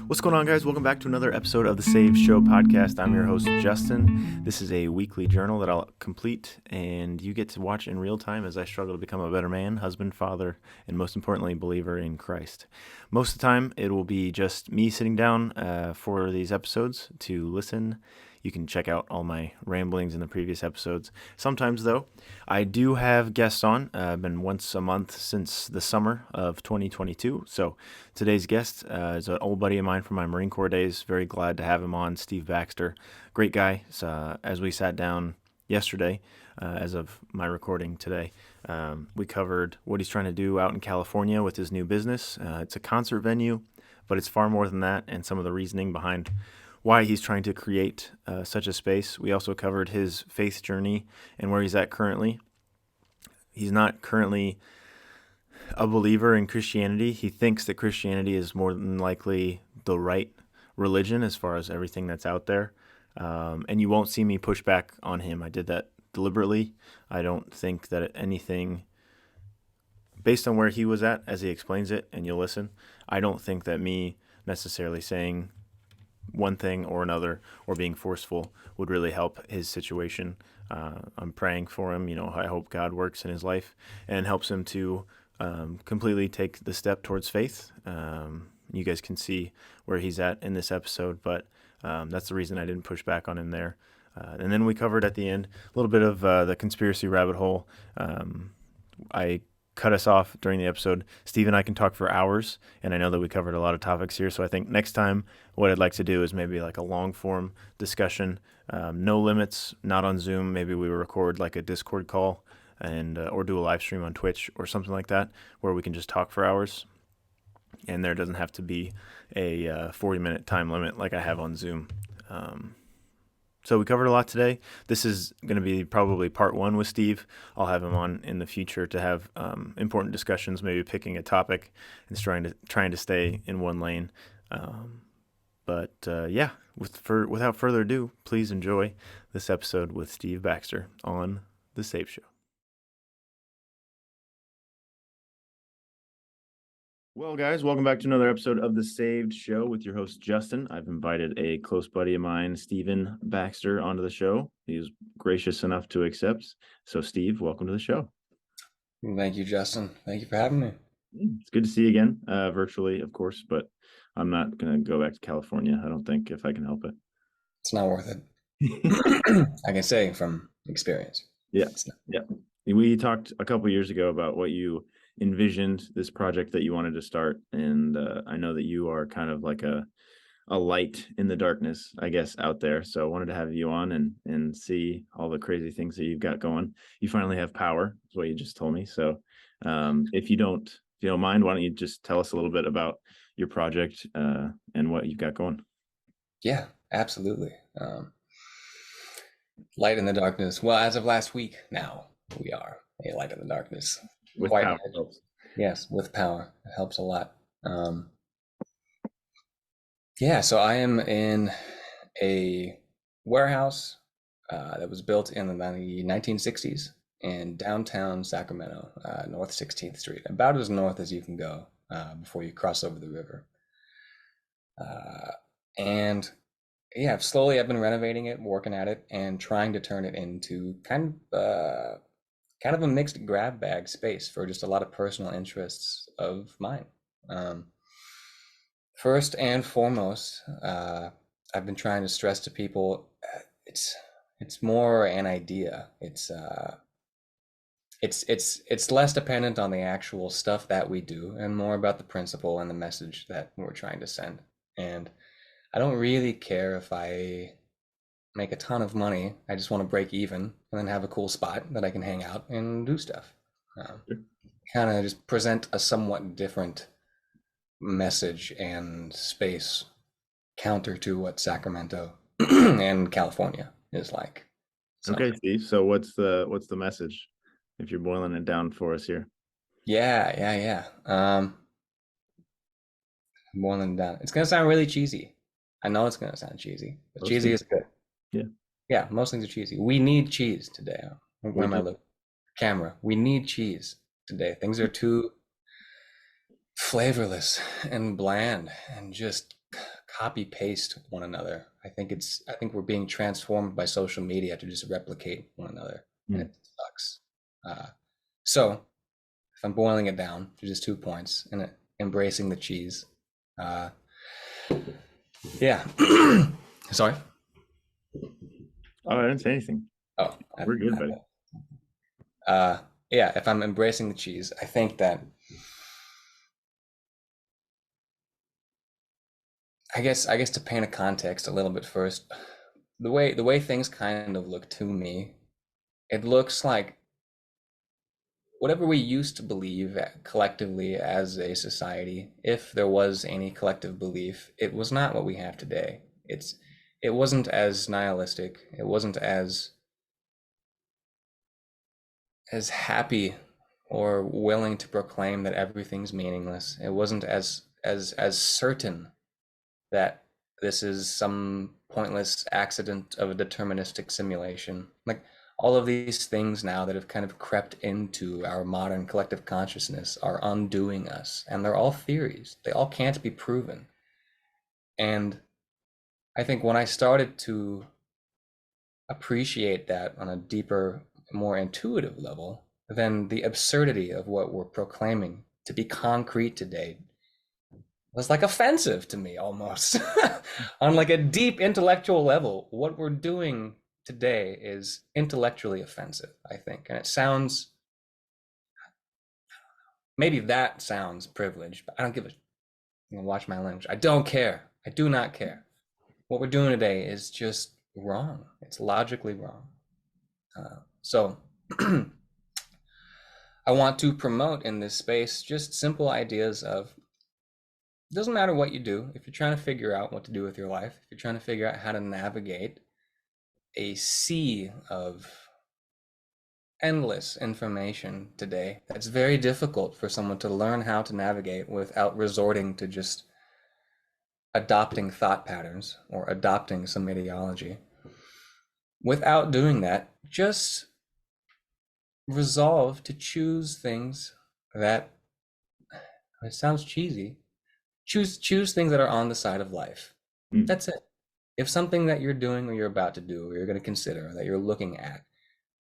What's going on, guys? Welcome back to another episode of the Saved Show podcast. I'm your host, Justin. This is a weekly journal that I'll complete, and you get to watch in real time as I struggle to become a better man, husband, father, and most importantly, believer in Christ. Most of the time, it will be just me sitting down for these episodes to listen. You can check out all my ramblings in the previous episodes. Sometimes, though, I do have guests on. I've been once a month since the summer of 2022. So today's guest is an old buddy of mine from my Marine Corps days. Very glad to have him on, Steve Baxter. Great guy. So, as we sat down yesterday, as of my recording today, we covered what he's trying to do out in California with his new business. It's a concert venue, but it's far more than that, and some of the reasoning behind why he's trying to create such a space. We also covered his faith journey and where he's at currently. He's not currently a believer in Christianity. He thinks that Christianity is more than likely the right religion as far as everything that's out there. And you won't see me push back on him. I did that deliberately. I don't think that anything, based on where he was at as he explains it, and you'll listen, I don't think that me necessarily saying one thing or another or being forceful would really help his situation. I'm praying for him. I hope God works in his life and helps him to completely take the step towards faith. You guys can see where he's at in this episode, but that's the reason I didn't push back on him there. And then we covered at the end a little bit of the conspiracy rabbit hole. I cut us off during the episode. Steve and I can talk for hours, and I know that we covered a lot of topics here, so I think next time what I'd like to do is maybe like a long-form discussion, no limits, not on Zoom. Maybe we record like a Discord call and or do a live stream on Twitch or something like that where we can just talk for hours, and there doesn't have to be a 40-minute time limit like I have on Zoom. So we covered a lot today. This is going to be probably part one with Steve. I'll have him on in the future to have important discussions, maybe picking a topic and trying to stay in one lane. Without further ado, please enjoy this episode with Steve Baxter on The Saved Show. Well, guys, welcome back to another episode of The Saved Show with your host, Justin. I've invited a close buddy of mine, Steven Baxter, onto the show. He was gracious enough to accept. So, Steve, welcome to the show. Thank you, Justin. Thank you for having me. It's good to see you again, virtually, of course, but I'm not going to go back to California, I don't think, if I can help it. It's not worth it. I can say from experience. Yeah. We talked a couple years ago about what you envisioned this project that you wanted to start, and I know that you are kind of like a light in the darkness, I guess, out there. So I wanted to have you on and see all the crazy things that you've got going. You finally have power, is what you just told me. So if you don't mind, why don't you just tell us a little bit about your project and what you've got going? Yeah, absolutely. Light in the darkness. Well, as of last week, now we are a light in the darkness. With power helps. Yes, with power. It helps a lot. So I am in a warehouse that was built in the 1960s in downtown Sacramento, North 16th Street, about as north as you can go before you cross over the river. Slowly I've been renovating it, working at it, and trying to turn it into kind of a mixed grab bag space for just a lot of personal interests of mine. First and foremost, I've been trying to stress to people, it's more an idea. It's less dependent on the actual stuff that we do and more about the principle and the message that we're trying to send. And I don't really care if I make a ton of money. I just want to break even and then have a cool spot that I can hang out and do stuff. Kind of just present a somewhat different message and space counter to what Sacramento and California is like. So. Okay, Steve. So what's the message, if you're boiling it down for us here? Yeah. Boiling it down. It's gonna sound really cheesy. I know it's gonna sound cheesy, but cheesy is good. Yeah, most things are cheesy. We need cheese today. Where am I looking? Camera. We need cheese today. Things are too flavorless and bland and just copy paste one another. I think we're being transformed by social media to just replicate one another, and Mm. it sucks. Uh, so if I'm boiling it down to just 2 points and embracing the cheese, uh, yeah. Sorry. Oh, I didn't say anything. Oh, We're good, buddy. uh, yeah. If I'm embracing the cheese, I think that I guess to paint a context a little bit first, the way things kind of look to me, it looks like whatever we used to believe collectively as a society, if there was any collective belief, it was not what we have today. It wasn't as nihilistic. It wasn't as happy or willing to proclaim that everything's meaningless. It wasn't as certain that this is some pointless accident of a deterministic simulation. Like all of these things now that have kind of crept into our modern collective consciousness are undoing us, and they're all theories. They all can't be proven. And I think when I started to appreciate that on a deeper, more intuitive level, then the absurdity of what we're proclaiming to be concrete today was like offensive to me almost. On like a deep intellectual level, what we're doing today is intellectually offensive, I think. And it sounds, maybe that sounds privileged, but I don't give a, watch my language. I don't care. I do not care. What we're doing today is just wrong. It's logically wrong. So I want to promote in this space just simple ideas of, it doesn't matter what you do. If you're trying to figure out what to do with your life, if you're trying to figure out how to navigate a sea of endless information today, that's very difficult for someone to learn how to navigate without resorting to just adopting thought patterns or adopting some ideology. Without doing that, just resolve to choose things that, it sounds cheesy, choose things that are on the side of life. Mm. That's it. If something that you're doing or you're about to do or you're going to consider, that you're looking at,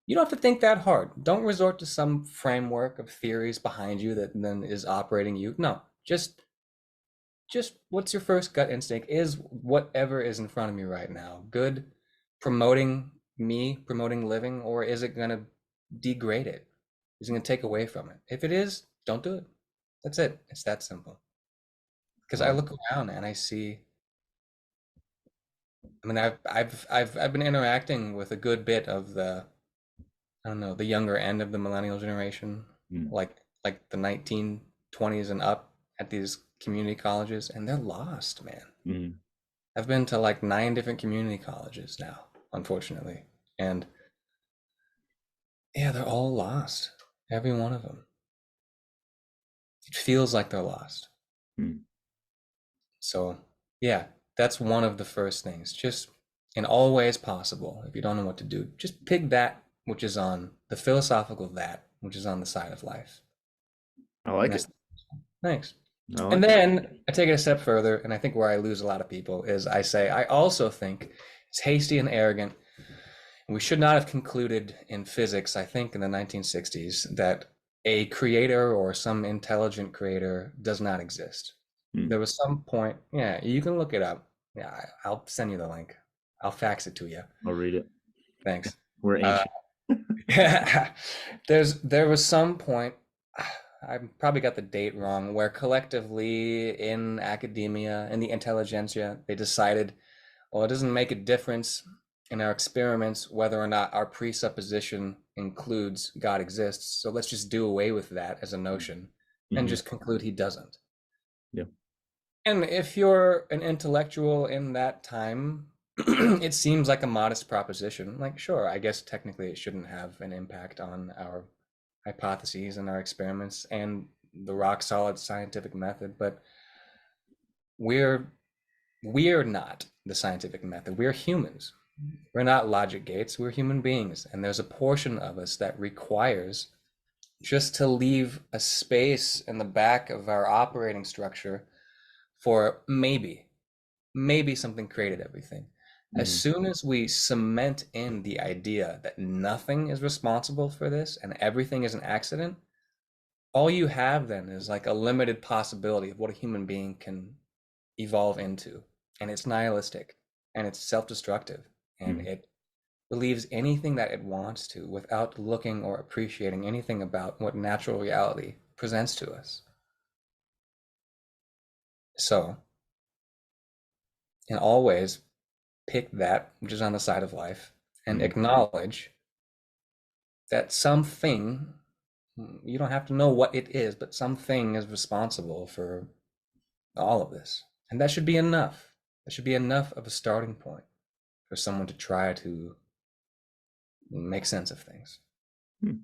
you don't have to think that hard. Don't resort to some framework of theories behind you that then is operating you. No, just what's your first gut instinct? Is whatever is in front of me right now good, promoting me, promoting living, or is it going to degrade it? Is it going to take away from it? If it is, don't do it. That's it. It's that simple. Because I look around and I see, I mean, I've been interacting with a good bit of the, I don't know, the younger end of the millennial generation, Mm. like the 1920s and up at these community colleges, and they're lost, man. Mm. I've been to like 9 different community colleges now, unfortunately. And yeah, they're all lost. Every one of them. It feels like they're lost. Mm. So, yeah, that's one of the first things. Just in all ways possible, if you don't know what to do, just pick that which is on the philosophical that which is on the side of life. I And like it. that's thanks. I And like it. then I take it a step further, and I think where I lose a lot of people is I say, I also think it's hasty and arrogant. And we should not have concluded in physics, I think in the 1960s, that a creator or some intelligent creator does not exist. Mm. There was some point, yeah, you can look it up. Yeah, I'll send you the link. I'll fax it to you. I'll read it. Thanks. We're Uh, ancient. there was some point, I probably got the date wrong, where collectively in academia, in the intelligentsia, they decided, well, it doesn't make a difference in our experiments whether or not our presupposition includes God exists. So let's just do away with that as a notion and Mm-hmm. just conclude he doesn't. Yeah. And if you're an intellectual in that time, it seems like a modest proposition. Like, sure, I guess technically it shouldn't have an impact on our hypotheses and our experiments and the rock solid scientific method, but we're we're not the scientific method. We're humans. We're not logic gates. We're human beings, and there's a portion of us that requires just to leave a space in the back of our operating structure for maybe. maybe something created everything. As Mhm. soon as we cement in the idea that nothing is responsible for this and everything is an accident, all you have then is like a limited possibility of what a human being can evolve into. And it's nihilistic and it's self-destructive and Mhm. it believes anything that it wants to without looking or appreciating anything about what natural reality presents to us. So, in all ways, pick that which is on the side of life and Mhm. acknowledge that something, you don't have to know what it is, but something is responsible for all of this. And that should be enough. That should be enough of a starting point for someone to try to make sense of things. Hmm.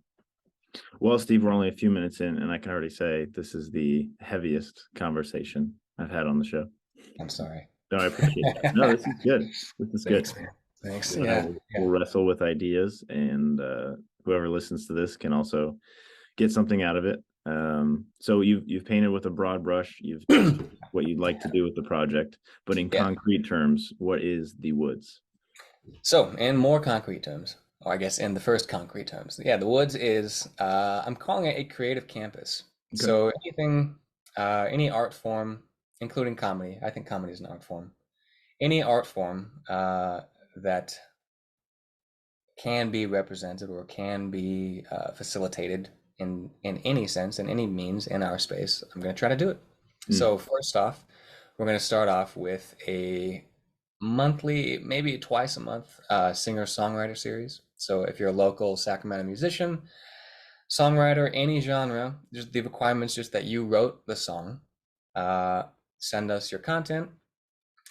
Well, Steve, we're only a few minutes in, and I can already say this is the heaviest conversation I've had on the show. I'm sorry. No, I appreciate that. No, this is good. This is good. Thanks, man. Thanks. You and I Yeah. will wrestle with ideas, and whoever listens to this can also get something out of it. So you've painted with a broad brush. You've Yeah. described what you'd like to do with the project, but in Yeah. concrete terms, what is the woods? So, in more concrete terms, or I guess in the first concrete terms, yeah, the Woods is, I'm calling it a creative campus. Okay. So, anything, any art form, including comedy, I think comedy is an art form, any art form that can be represented or can be facilitated in any sense, in any means in our space, I'm going to try to do it. Mm. So, first off, we're going to start off with a monthly, maybe twice a month, singer-songwriter series. So if you're a local Sacramento musician, songwriter, any genre, just the requirement's just that you wrote the song. Uh, Send us your content,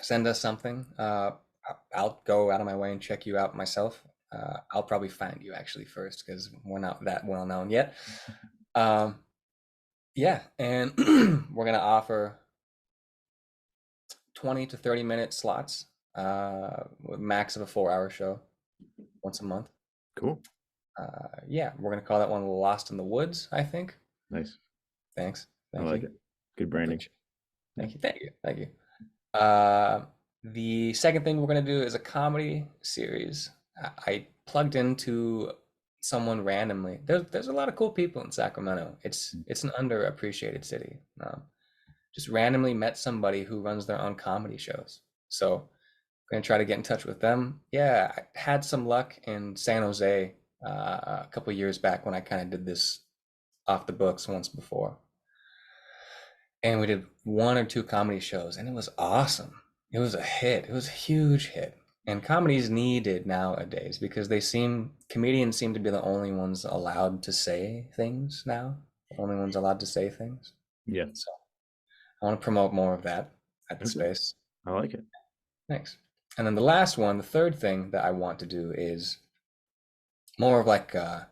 send us something. I'll go out of my way and check you out myself. I'll probably find you actually first because we're not that well known yet. Um, yeah, and we're gonna offer 20 to 30 minute slots, with max of a 4 hour show once a month. Cool. Yeah, we're gonna call that one Lost in the Woods, I think. Nice. Thanks. I Thank like you. it. Good I branding. appreciate it. Thank you. Thank you. Thank you. The second thing we're gonna do is a comedy series. I plugged into someone randomly. There's a lot of cool people in Sacramento. It's an underappreciated city. Just randomly met somebody who runs their own comedy shows. So I'm gonna try to get in touch with them. Yeah, I had some luck in San Jose a couple years back when I kind of did this off the books once before. And we did one or two comedy shows, and it was awesome. It was a hit. It was a huge hit. And comedies needed nowadays because comedians seem to be the only ones allowed to say things now, the only ones allowed to say things. Yeah. So I want to promote more of that at the Okay. space. I like it. Thanks. And then the last one, the third thing that I want to do is more of like an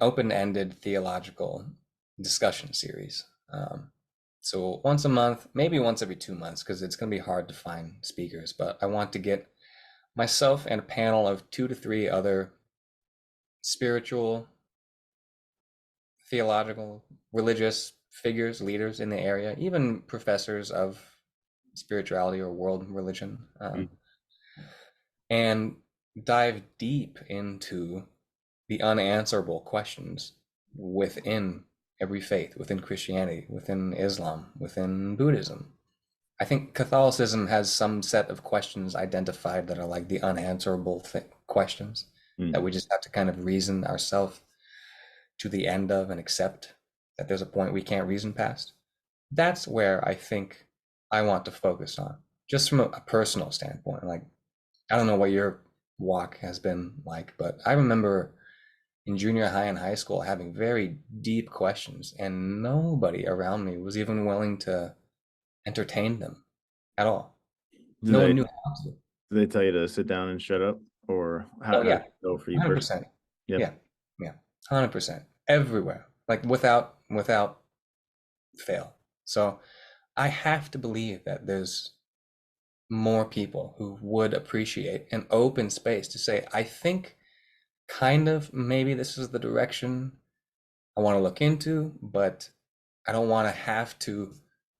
open-ended theological discussion series. So once a month, maybe once every 2 months, because it's going to be hard to find speakers. But I want to get myself and a panel of 2 to 3 other spiritual, theological, religious figures, leaders in the area, even professors of spirituality or world religion, Mm. and dive deep into the unanswerable questions within every faith, within Christianity, within Islam, within Buddhism. I think Catholicism has some set of questions identified that are like the unanswerable questions that Mm. we just have to kind of reason ourselves to the end of and accept that there's a point we can't reason past. That's where I think I want to focus on, just from a personal standpoint. Like, I don't know what your walk has been like, but I remember in junior high and high school having very deep questions, and nobody around me was even willing to entertain them at all. Do No they one knew do how to. they tell you to sit down and shut up, or Oh how did yeah, it go for you personally? 100%. Yeah. Yeah, yeah, 100%. Everywhere, like without fail. So I have to believe that there's more people who would appreciate an open space to say, I think kind of maybe this is the direction I want to look into, but I don't want to have to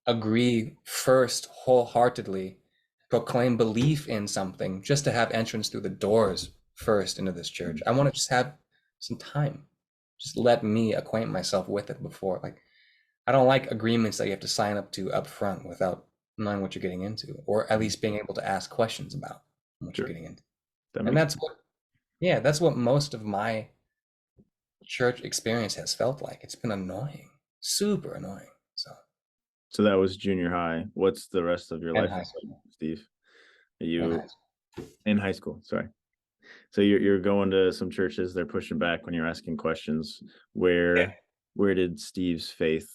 agree first wholeheartedly proclaim belief in something just to have entrance through the doors first into this church. I want to just have some time. Just let me acquaint myself with it before. Like, I don't like agreements that you have to sign up to up front without knowing what you're getting into, or at least being able to ask questions about what you're Sure. getting into. That And makes that's what, yeah, that's what most of my church experience has felt like. It's been annoying, super annoying. So that was junior high. What's the rest of your And life high like, school, Steve? Are and you high school. in high school? Sorry. So you're going to some churches, they're pushing back when you're asking questions. Yeah. Where did Steve's faith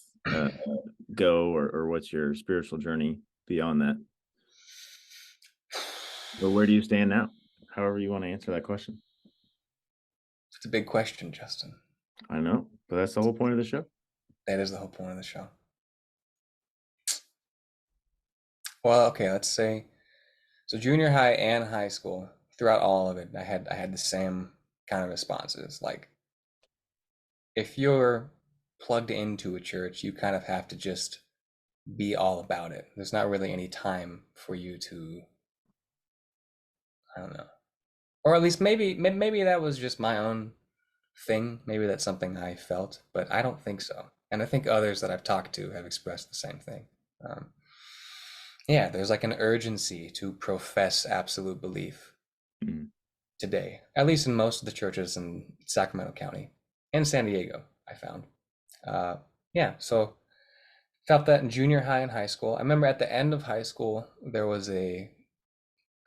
go, or what's your spiritual journey beyond that? Or where do you stand now? However you want to answer that question. It's a big question, Justin. I know, but that's the whole point of the show. That is the whole point of the show. Well, okay, let's say so junior high and high school, throughout all of it, I had the same kind of responses. Like, if you're plugged into a church, you kind of have to just be all about it. There's not really any time for you to, I don't know. Or at least maybe that was just my own thing. Maybe that's something I felt, but I don't think so. And I think others that I've talked to have expressed the same thing. Um, yeah, there's like an urgency to profess absolute belief Mm. today, at least in most of the churches in Sacramento County and San Diego, I found. Yeah, so felt that in junior high and high school. I remember at the end of high school, there was a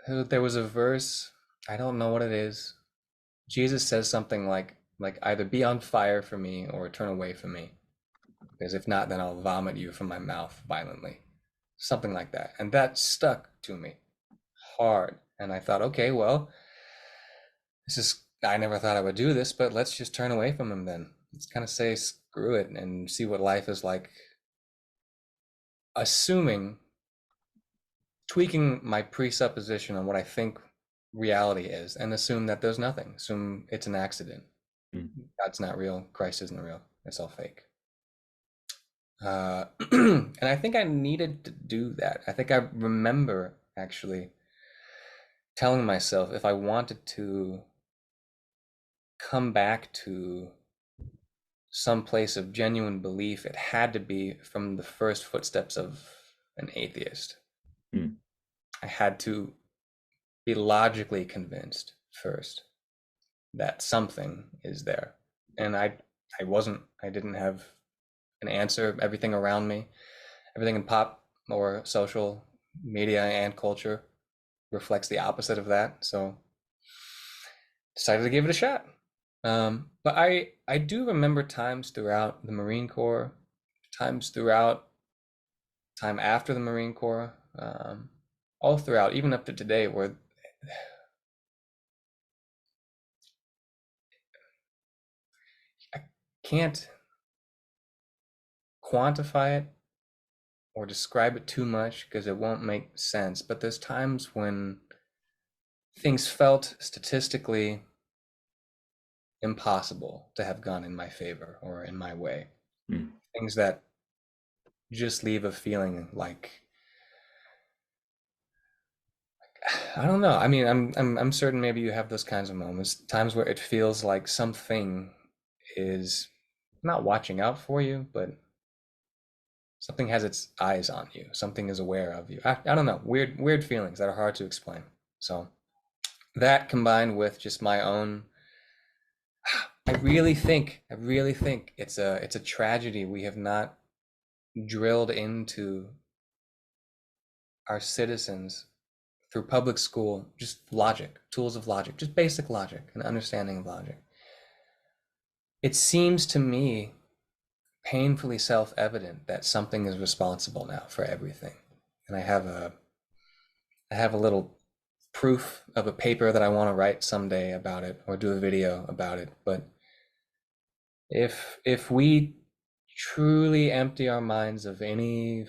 verse, I don't know what it is. Jesus says something like either be on fire for me or turn away from me, because if not, then I'll vomit you from my mouth violently. Something like that. And that stuck to me hard. And I thought, okay, well, I never thought I would do this, but let's just turn away from him then. Let's kind of say screw it and see what life is like, assuming, tweaking my presupposition on what I think reality is, and assume that there's nothing. Assume it's an accident. Mm. God's not real. Christ isn't real. It's all fake. And I think I needed to do that. I think I remember actually telling myself if I wanted to come back to some place of genuine belief, it had to be from the first footsteps of an atheist. Mm. I had to be logically convinced first that something is there. And I didn't have an answer. Everything around me, everything in pop or social media and culture reflects the opposite of that. So decided to give it a shot. But I do remember times throughout the Marine Corps, times throughout time after the Marine Corps, all throughout, even up to today, where I can't quantify it or describe it too much because it won't make sense. But there's times when things felt statistically impossible to have gone in my favor or in my way. Mm. Things that just leave a feeling like I don't know. I mean, I'm certain maybe you have those kinds of moments, times where it feels like something is not watching out for you, but something has its eyes on you. Something is aware of you. I don't know. Weird feelings that are hard to explain. So that combined with just my own, I really think it's a tragedy we have not drilled into our citizens through public school, just logic, tools of logic, just basic logic and understanding of logic. It seems to me painfully self-evident that something is responsible now for everything. And I have a little proof of a paper that I want to write someday about it or do a video about it. But if we truly empty our minds of any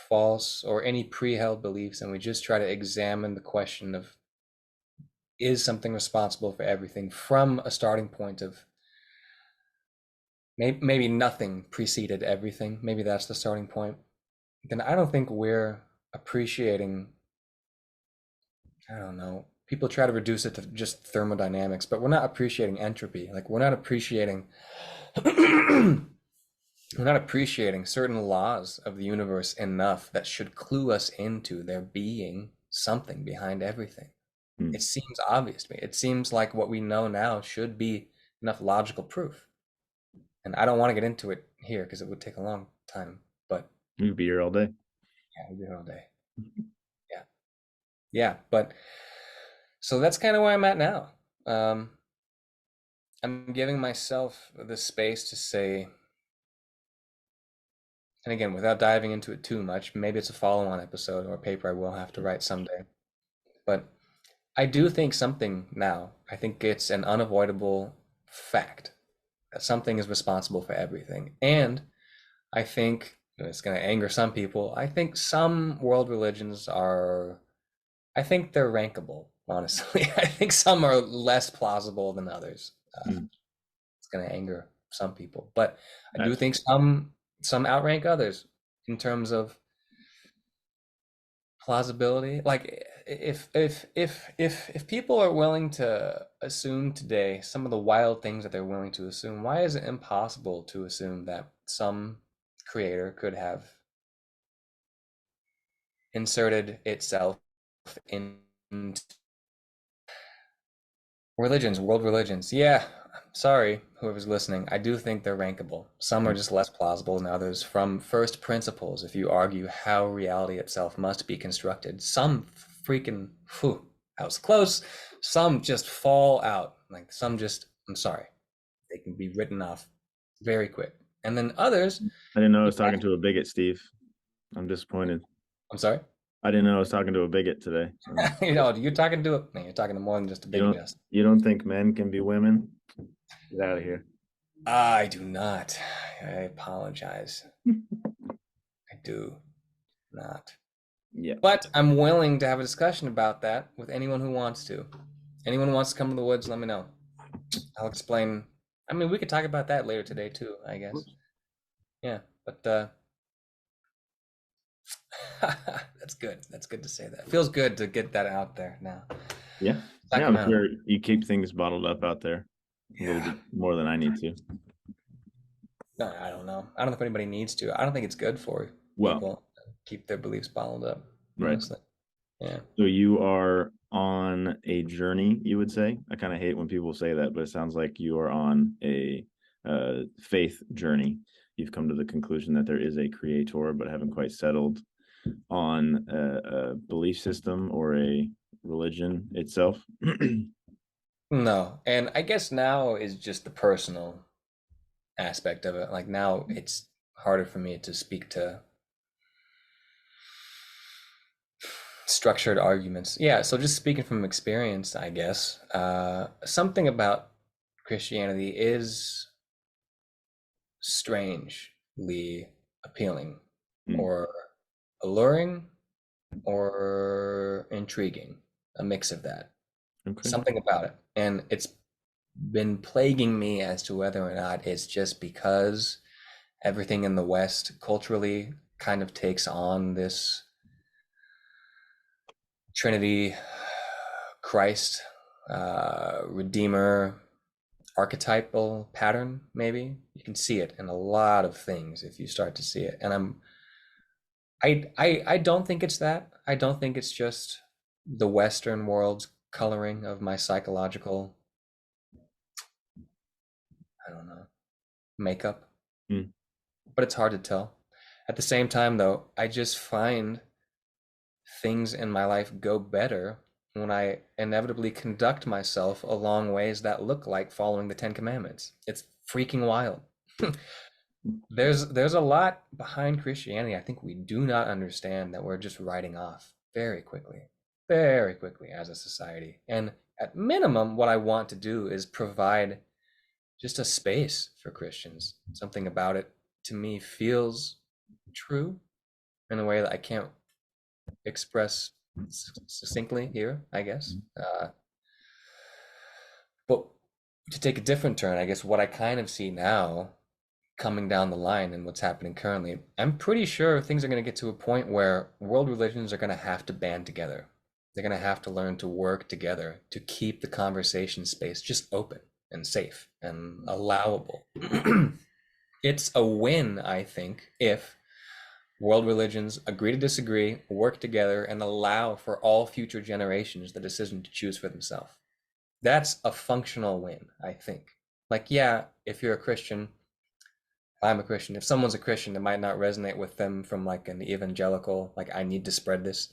false or any pre-held beliefs and we just try to examine the question of is something responsible for everything from a starting point of maybe nothing preceded everything, maybe that's the starting point, then I don't think we're appreciating I don't know. People try to reduce it to just thermodynamics, but we're not appreciating entropy. Like we're not appreciating we're not appreciating certain laws of the universe enough that should clue us into there being something behind everything. Hmm. It seems obvious to me. It seems like what we know now should be enough logical proof. And I don't want to get into it here because it would take a long time. But You'd be here all day. yeah, we'll be here all day. Yeah. Yeah. But so that's kind of where I'm at now. Um, I'm giving myself the space to say, and again, without diving into it too much, maybe it's a follow-on episode or a paper I will have to write someday. But I do think something now, I think it's an unavoidable fact that something is responsible for everything. And I think it's going to anger some people. I think some world religions are, I think they're rankable, honestly. I think some are less plausible than others. Hmm. It's going to anger some people, but I do That's think some outrank others in terms of plausibility. Like if people are willing to assume today some of the wild things that they're willing to assume, why is it impossible to assume that some creator could have inserted itself into religions, world religions? Yeah, sorry, whoever's listening. I do think they're rankable. Some are just less plausible than others from first principles, if you argue how reality itself must be constructed. Some freaking, whew, that was close. Some just fall out. Like some just, I'm sorry, they can be written off very quick. And then others, I didn't know I you was talking to a bigot, Steve. I'm disappointed. I'm sorry? I didn't know I was talking to a bigot today. You're talking to a, man, you're talking to more than just a You big don't adjust. you don't think men can be women? Get out of here. I do not. I apologize. I do not. Yeah. But I'm willing to have a discussion about that with anyone who wants to. Anyone who wants to come to the woods, let me know. I'll explain. I mean, we could talk about that later today too, I guess. Yeah, but that's good. That's good to say that. Feels good to get that out there now. Yeah. Yeah, I'm Sacramento. sure you keep things bottled up out there a little Yeah. bit more than I need to. No, I don't know. I don't know if anybody needs to. I don't think it's good for Well, people to keep their beliefs bottled up, right. honestly. Yeah. So you are on a journey, you would say? I kind of hate when people say that, but it sounds like you are on a faith journey. You've come to the conclusion that there is a creator, but haven't quite settled on a belief system or a religion itself. No. And I guess now is just the personal aspect of it. Like now it's harder for me to speak to structured arguments. Yeah, so just speaking from experience, I guess, something about Christianity is strangely appealing Mm, or alluring or intriguing, a mix of that. okay. Something about it. And it's been plaguing me as to whether or not it's just because everything in the West culturally kind of takes on this Trinity, Christ, Redeemer, archetypal pattern, maybe. You can see it in a lot of things if you start to see it. And I don't think it's that. I don't think it's just the Western world's coloring of my psychological, I don't know, makeup. Mm, But it's hard to tell. At the same time, though, I just find things in my life go better when I inevitably conduct myself along ways that look like following the Ten Commandments. It's freaking wild. There's a lot behind Christianity I think we do not understand that we're just writing off very quickly as a society. And at minimum, what I want to do is provide just a space for Christians. Something about it to me feels true in a way that I can't express succinctly here, I guess. But to take a different turn, I guess what I kind of see now coming down the line and what's happening currently, I'm pretty sure things are going to get to a point where world religions are going to have to band together. They're going to have to learn to work together to keep the conversation space just open and safe and allowable. It's a win, I think, if world religions agree to disagree, work together, and allow for all future generations the decision to choose for themselves. That's a functional win, I think. Like, yeah, if you're a Christian, I'm a Christian. If someone's a Christian, it might not resonate with them from like an evangelical, like, I need to spread this.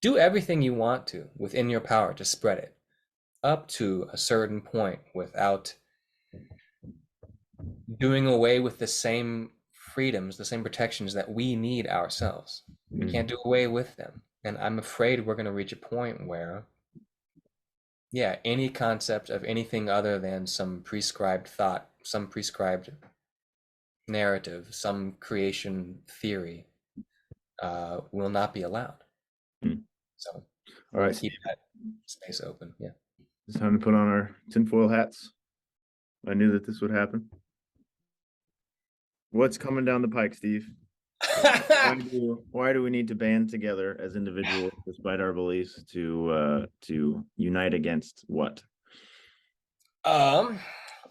Do everything you want to within your power to spread it up to a certain point without doing away with the same freedoms, the same protections that we need ourselves. We can't do away with them. And I'm afraid we're going to reach a point where, yeah, any concept of anything other than some prescribed thought, some prescribed narrative, some creation theory will not be allowed. Mm. So All we'll right, keep that space open. Yeah. it's time to put on our tinfoil hats. I knew that this would happen. What's coming down the pike, Steve? Why do we need to band together as individuals, despite our beliefs, to unite against what? Um,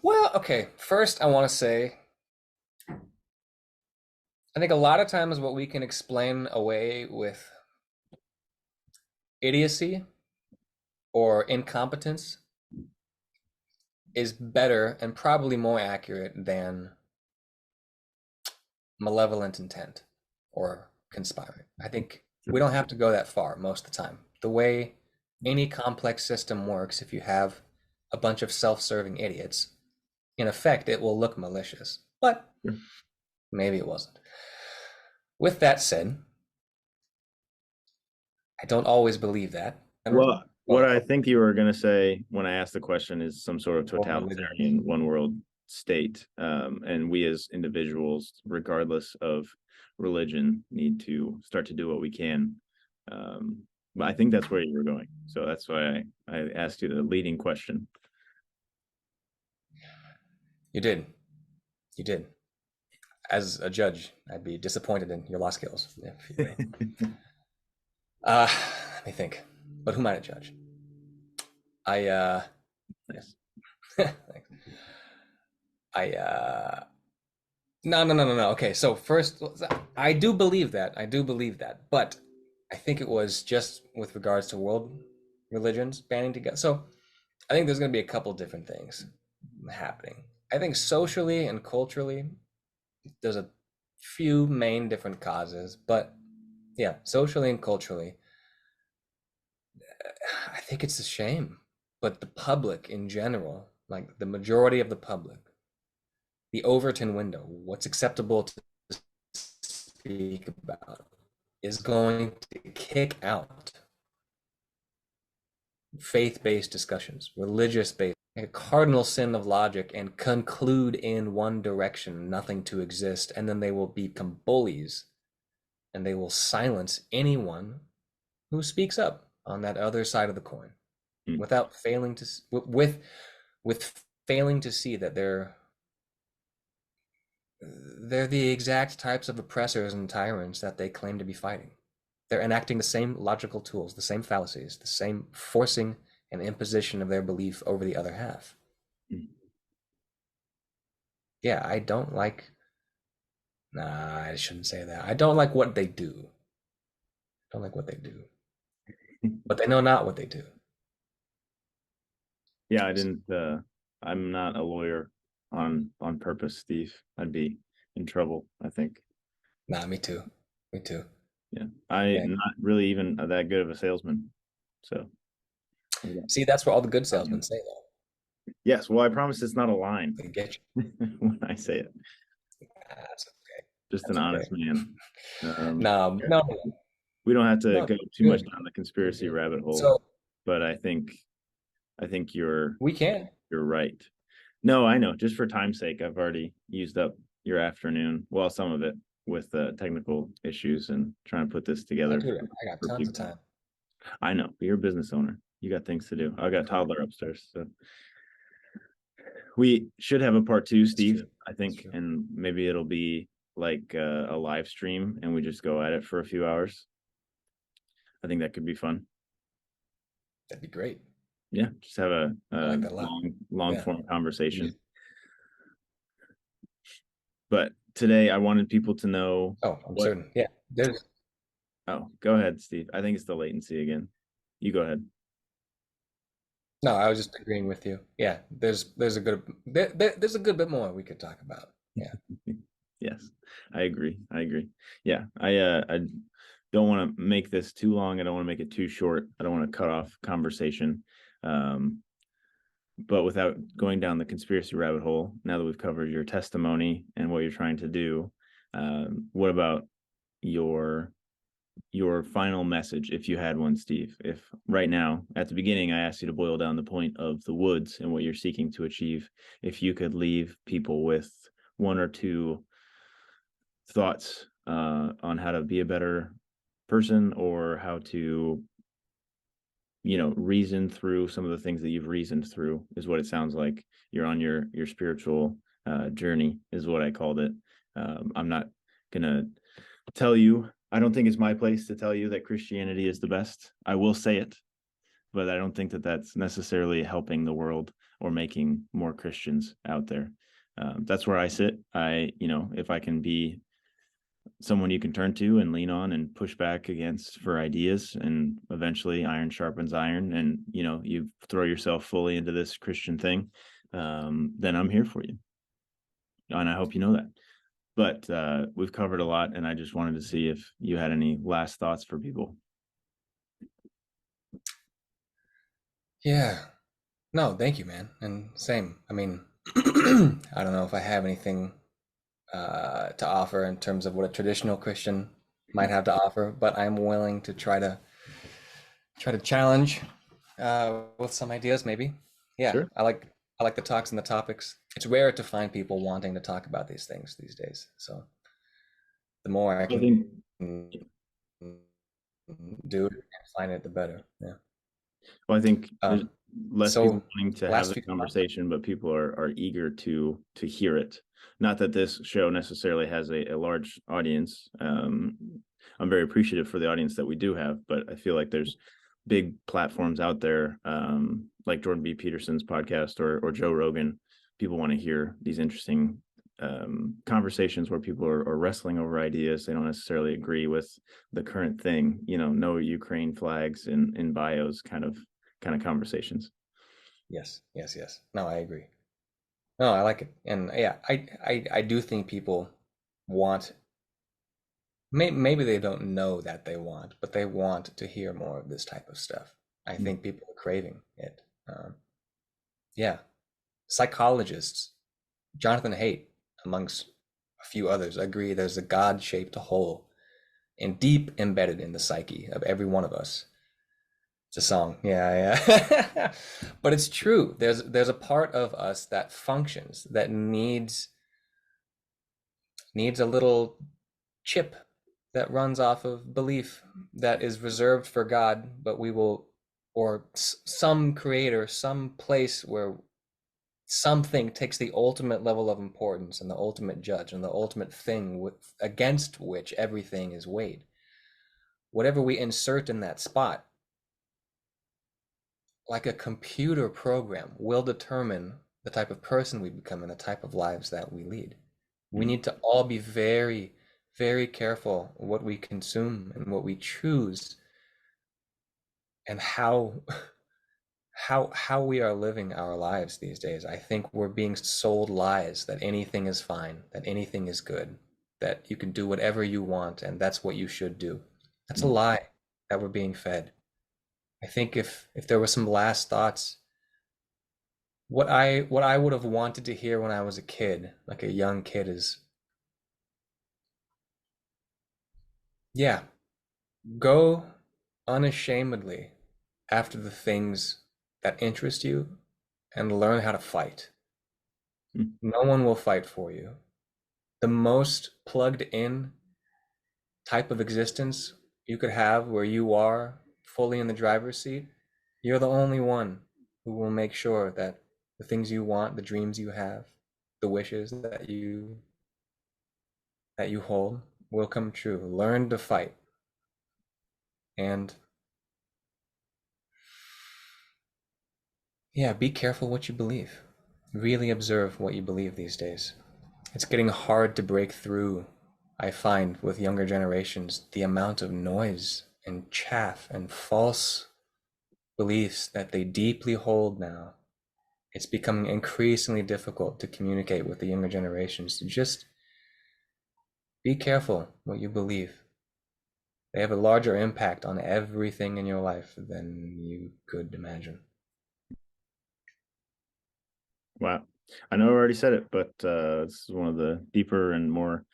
well, okay. First, I want to say, I think a lot of times what we can explain away with idiocy or incompetence is better and probably more accurate than malevolent intent or conspiring. I think we don't have to go that far most of the time. The way any complex system works, if you have a bunch of self-serving idiots, in effect, it will look malicious, but maybe it wasn't. With that said, I don't always believe that. Well, what I think you were going to say when I asked the question is some sort of totalitarian one world state. And we as individuals, regardless of religion, need to start to do what we can. But I think that's where you were going. So that's why I asked you the leading question. You did. You did. As a judge, I'd be disappointed in your law skills. Let me think. But who might I judge? Nice. Thanks. No. Okay, so first, I do believe that. I do believe that. But I think it was just with regards to world religions banding together. So I think there's going to be a couple different things happening. I think socially and culturally, there's a few main different causes. But yeah, socially and culturally, I think it's a shame. But the public in general, like the majority of the public, the Overton window, what's acceptable to speak about, is going to kick out faith-based discussions, religious-based, like a cardinal sin of logic, and conclude in one direction, nothing to exist, and then they will become bullies, and they will silence anyone who speaks up on that other side of the coin, without failing to with failing to see that they're the exact types of oppressors and tyrants that they claim to be fighting. They're enacting the same logical tools, the same fallacies, the same forcing and imposition of their belief over the other half. Yeah, I don't like. Nah, I shouldn't say that. I don't like what they do. I don't like what they do. But they know not what they do. Yeah, I didn't. I'm not a lawyer on purpose, Steve. I'd be in trouble, I think. Nah, me too. Me too. Yeah, I'm not really even that good of a salesman. So, see, that's what all the good salesmen say, though. Yes, well, I promise it's not a line. They get you when I say it. That's okay. Just that's an honest man. No. We don't have to go too much down the conspiracy rabbit hole. So, but I think we can. You're right. No, I know. Just for time's sake, I've already used up your afternoon. Well, some of it with technical issues and trying to put this together. I got tons of time. I know, but you're a business owner. You got things to do. I got a toddler upstairs, so we should have a part two, Steve. I think, and maybe it'll be like a live stream, and we just go at it for a few hours. I think that could be fun. That'd be great. Yeah, just have I a like that a lot. long Yeah. form You- conversation. But today I wanted people to know Oh, I'm what. certain. Yeah. There's Oh, go ahead, Steve. I think it's the latency again. You go ahead. No, I was just agreeing with you. Yeah, there's a good there's a good bit more we could talk about. Yeah. Yes, I agree. I agree. Yeah, I don't want to make this too long. I don't want to make it too short. I don't want to cut off conversation. Um, but without going down the conspiracy rabbit hole, now that we've covered your testimony and what you're trying to do, what about your your final message, if you had one, Steve? If right now, at the beginning, I asked you to boil down the point of the woods and what you're seeking to achieve, if you could leave people with one or two thoughts on how to be a better person, or how to, reason through some of the things that you've reasoned through, is what it sounds like. You're on your spiritual journey, is what I called it. I'm not gonna tell you. I don't think it's my place to tell you that Christianity is the best. I will say it, but I don't think that that's necessarily helping the world or making more Christians out there. That's where I sit. If I can be someone you can turn to and lean on and push back against for ideas, and eventually iron sharpens iron, and you throw yourself fully into this Christian thing, then I'm here for you, and I hope you know that. But we've covered a lot, and I just wanted to see if you had any last thoughts for people. Yeah. No, thank you, man. And same. I mean, I don't know if I have anything to offer in terms of what a traditional Christian might have to offer, but I'm willing to try to challenge with some ideas, maybe. Yeah, Sure. I like the talks and the topics. It's rare to find people wanting to talk about these things these days. So the more I I can think do it and find it, the better. Yeah. Well, I think there's Um, less people so wanting to have last the few thoughts. conversation, but people are eager to hear it. Not that this show necessarily has a large audience. I'm very appreciative for the audience that we do have, but I feel like there's big platforms out there, like Jordan B. Peterson's podcast, or Joe Rogan. People want to hear these interesting conversations where people are wrestling over ideas. They don't necessarily agree with the current thing, no Ukraine flags in bios kind of conversations. Yes, yes, yes. No, I agree. No, I like it. And yeah, I do think people want, maybe they don't know that they want, but they want to hear more of this type of stuff. I think people are craving it. Um, yeah. Psychologists, Jonathan Haidt, amongst a few others, agree there's a God-shaped hole and deep embedded in the psyche of every one of us. It's a song. Yeah, yeah. But it's true. There's a part of us that functions, that needs a little chip that runs off of belief that is reserved for God, but we will, or some creator, some place where something takes the ultimate level of importance and the ultimate judge and the ultimate thing against which everything is weighed. Whatever we insert in that spot, like a computer program, will determine the type of person we become and the type of lives that we lead. We need to all be very, very careful what we consume and what we choose, and how we are living our lives these days. I think we're being sold lies that anything is fine, that anything is good, that you can do whatever you want and that's what you should do. That's a lie that we're being fed. I think if there were some last thoughts, what I would have wanted to hear when I was a kid, like a young kid, is, yeah, go unashamedly after the things that interest you and learn how to fight. No one will fight for you. The most plugged in type of existence you could have, where you are fully in the driver's seat, you're the only one who will make sure that the things you want, the dreams you have, the wishes that you hold will come true. Learn to fight. And Yeah, be careful what you believe. Really observe what you believe these days. It's getting hard to break through. I find with younger generations, the amount of noise and chaff and false beliefs that they deeply hold now. It's becoming increasingly difficult to communicate with the younger generations. Just be careful what you believe. They have a larger impact on everything in your life than you could imagine. Wow. I know I already said it, but this is one of the deeper and more,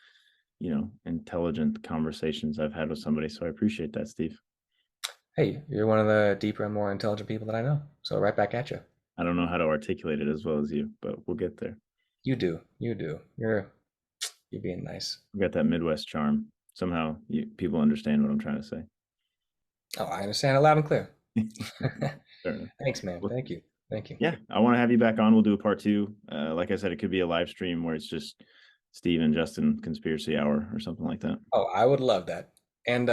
intelligent conversations I've had with somebody. So I appreciate that, Steve. Hey, you're one of the deeper and more intelligent people that I know. So right back at you. I don't know how to articulate it as well as you, but we'll get there. You do. You do. You're being nice. We've got that Midwest charm. Somehow people understand what I'm trying to say. Oh, I understand it loud and clear. Fair enough. Thanks, man. Well, Thank you. Thank you. yeah, I want to have you back on. We'll do a part 2. Like I said, it could be a live stream where it's just Steve and Justin conspiracy hour or something like that. Oh, I would love that. And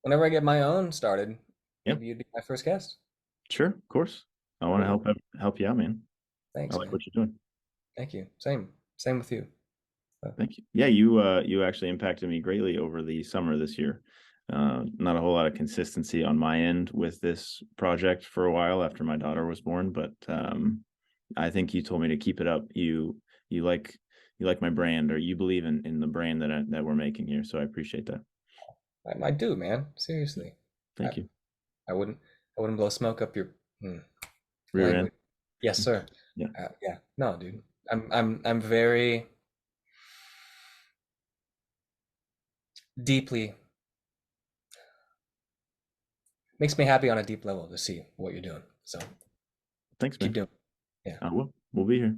whenever I get my own started, Yep. maybe you'd be my first guest. Sure, of course. I want to help you out, man. Thanks, I like man. what you're doing. Thank you. Same with you. Thank you. Yeah, you actually impacted me greatly over the summer this year. Not a whole lot of consistency on my end with this project for a while after my daughter was born, but I think you told me to keep it up. You like my brand, or you believe in the brand that we're making here. So I appreciate that. I do, man. Seriously. Thank you. I wouldn't blow smoke up your Rear end. language. Yes, sir. Yeah. Yeah. No, dude. I'm very deeply, makes me happy on a deep level to see what you're doing. So Thanks, man. keep doing. Yeah. I will. We'll be here.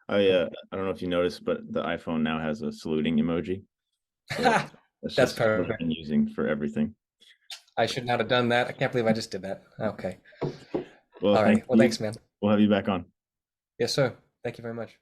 I don't know if you noticed, but the iPhone now has a saluting emoji. So That's perfect. what I've been using for everything. I should not have done that. I can't believe I just did that. Okay. Well, all right. Well, thanks, man. We'll have you back on. Yes, sir. Thank you very much.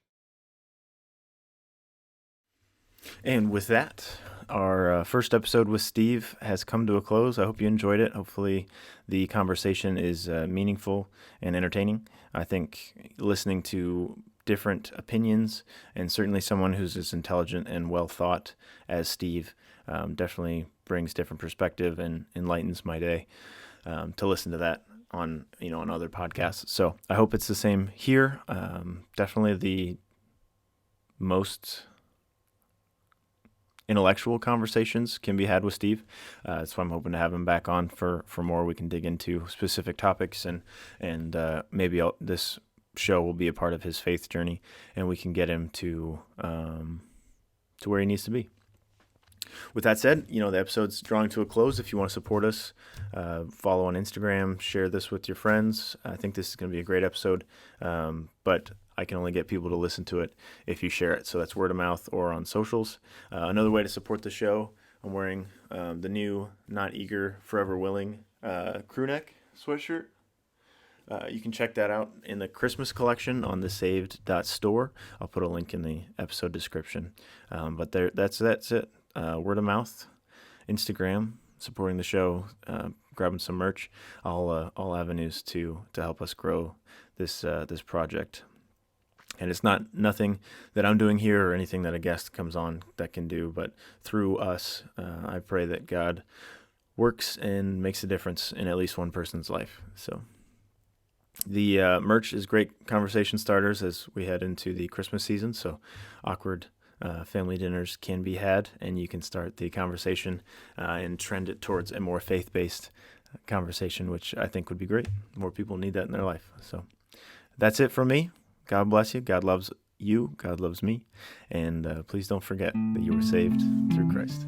And with that, our first episode with Steve has come to a close. I hope you enjoyed it. Hopefully the conversation is meaningful and entertaining. I think listening to different opinions, and certainly someone who's as intelligent and well thought as Steve, definitely brings different perspective and enlightens my day to listen to that on other podcasts. So I hope it's the same here. Definitely the most intellectual conversations can be had with Steve. That's why I'm hoping to have him back on for more. We can dig into specific topics, and maybe this show will be a part of his faith journey, and we can get him to where he needs to be. With that said, the episode's drawing to a close. If you want to support us, follow on Instagram, share this with your friends. I think this is going to be a great episode, but I can only get people to listen to it if you share it. So that's word of mouth or on socials. Another way to support the show, I'm wearing the new Not Eager, Forever Willing crew neck sweatshirt. You can check that out in the Christmas collection on the saved.store. I'll put a link in the episode description. But that's it. Word of mouth, Instagram, supporting the show, grabbing some merch, all avenues to help us grow this project. And it's nothing that I'm doing here or anything that a guest comes on that can do, but through us, I pray that God works and makes a difference in at least one person's life. So the merch is great conversation starters as we head into the Christmas season. So awkward family dinners can be had, and you can start the conversation and trend it towards a more faith-based conversation, which I think would be great. More people need that in their life. So that's it from me. God bless you. God loves you. God loves me. And please don't forget that you were saved through Christ.